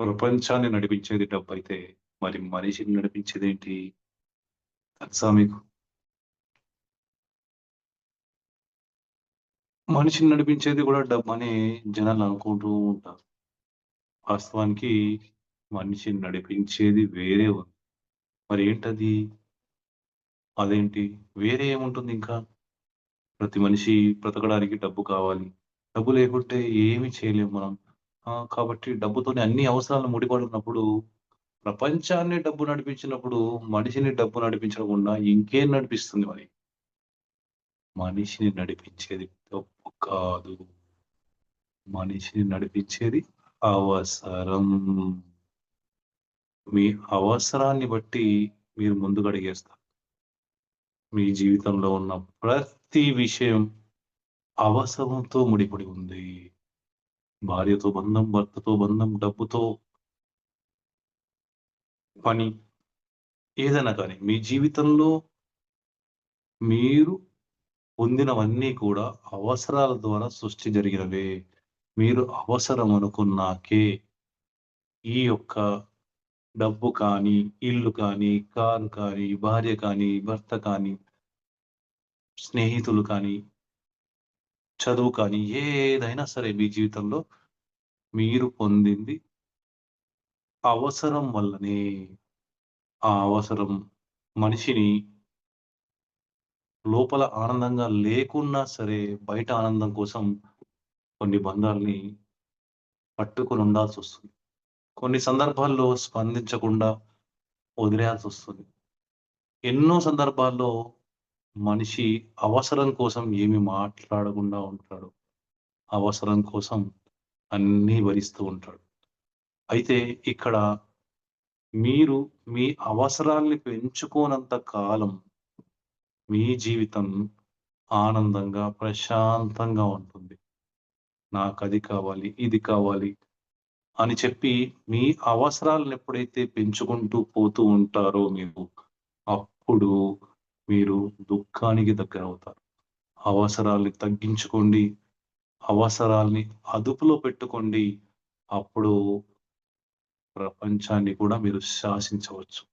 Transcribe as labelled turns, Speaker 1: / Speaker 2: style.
Speaker 1: ప్రపంచాన్ని నడిపించేది డబ్బైతే, మరి మనిషిని నడిపించేదేంటి? తెలుసా మీకు? మనిషిని నడిపించేది గూడా డబ్బనే జనాలు అనుకుంటూ ఉంటారు. వాస్తవానికి మనిషిని నడిపించేది వేరే ఉంది. మరేంటది? అదేంటి? వేరే ఏముంటుందింకా? ప్రతి మనిషి బ్రతకడానికి డబ్బు కావాలి. డబ్బు లేకుంటే ఏమి చేయలేము మనం. కాబట్టి డబ్బుతోనే అన్ని అవసరాలు ముడిపడి ఉన్నప్పుడు, ప్రపంచాన్ని డబ్బు నడిపించినప్పుడు, మనిషిని డబ్బు నడిపించకుండా ఇంకేం నడిపిస్తుంది మరి? మనిషిని నడిపించేది డబ్బు కాదు. మనిషిని నడిపించేది అవసరం. మీ అవసరాన్ని బట్టి మీరు ముందుకడుగేస్తారు. మీ జీవితంలో ఉన్న ప్రతి విషయం అవసరంతో ముడిపడి ఉంది. భార్యతో బంధం, భర్తతో బంధం, డబ్బుతో పని, ఏదైనా కానీ మీ జీవితంలో మీరు పొందినవన్నీ కూడా అవసరాల ద్వారా సృష్టి జరిగినవే. మీరు అవసరం అనుకున్నాకే ఈ యొక్క డబ్బు కానీ, ఇల్లు కానీ, కారు కానీ, భార్య కానీ, భర్త కానీ, స్నేహితులు కానీ, చదువు కానీ, ఏదైనా సరే మీ జీవితంలో మీరు పొందింది అవసరం వల్లనే. ఆ అవసరం మనిషిని లోపల ఆనందంగా లేకున్నా సరే, బయట ఆనందం కోసం కొన్ని బంధాల్ని పట్టుకొని ఉండాల్సొస్తుంది. కొన్ని సందర్భాల్లో స్పందించకుండా వదిలేయాల్సొస్తుంది. ఎన్నో సందర్భాల్లో మనిషి అవసరం కోసం ఏమి మాట్లాడకుండా ఉంటాడు. అవసరం కోసం అన్నీ భరిస్తూ ఉంటాడు. అయితే ఇక్కడ మీరు మీ అవసరాల్ని పెంచుకోనంత కాలం మీ జీవితం ఆనందంగా, ప్రశాంతంగా ఉంటుంది. నాకది కావాలి, ఇది కావాలి అని చెప్పి మీ అవసరాలనెప్పుడైతే పెంచుకుంటూ పోతూ ఉంటారో మీరు, అప్పుడు మీరు దుఃఖానికి దగ్గరవుతారు. అవసరాల్ని తగ్గించుకోండి. అవసరాల్ని అదుపులో పెట్టుకోండి. అప్పుడు ప్రపంచాన్ని కూడా మీరు శాసించవచ్చు.